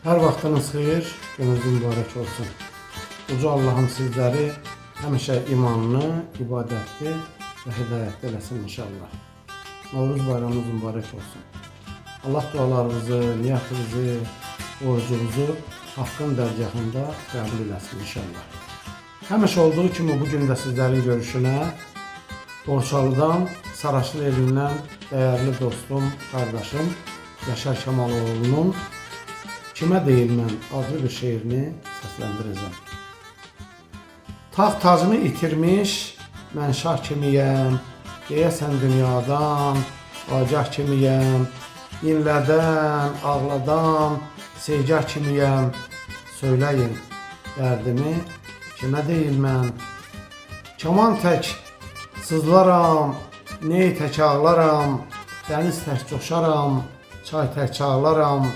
Hər vaxtınız xeyir, gününüz mübarək olsun. Uca Allah'ın sizləri həmişə imanlı, ibadətli və hidayətli eləsin inşallah. Novruz bayramınız mübarək olsun. Allah dualarınızı, niyətinizi, orucunuzu haqqın dərgahında qəbul eləsin inşallah. Həmişə olduğu kimi bugün də sizlərin görüşünə Borçalıdan, Saraçlı elindən dəyərli dostum, qardaşım Yaşar Kamaloğlu'nun Kimə deyilmən adlı bir şeirini səsləndirəcəm. Taxt tacını itirmiş, mən şah kimiyəm, deyəsən dünyadan, agah kimiyəm, inlədən, ağladan, segah kimiyəm, söyləyin dərdimi, kimə deyilmən. Kaman tək sızlaram, ney tək ağlaram, dəniz tək coşaram, çay tək çağlaram,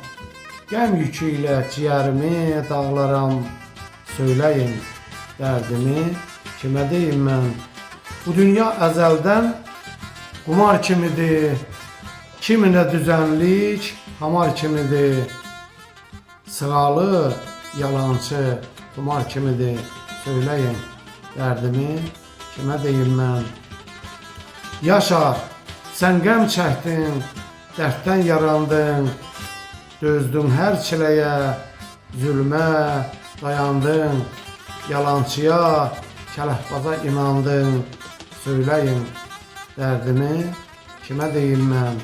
qəm yükü ilə ciyərimi dağlaram, söyləyin dərdimi, kimə deyim mən. Bu dünya əzəldən qumar kimidir, kiminə düzənlik hamar kimidir, sığalı, yalancı, tumar kimidir, söyləyin dərdimi, kimə deyim mən. Yaşar, sən qəm çəkdin, dərddən yarandın, dözdün hər çiləyə, zülmə dayandın, yalancıya, kələhbaza inandın, söyləyin dərdimi, kimə deyim mən,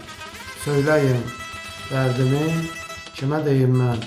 söyləyin dərdimi, kimə deyim mən.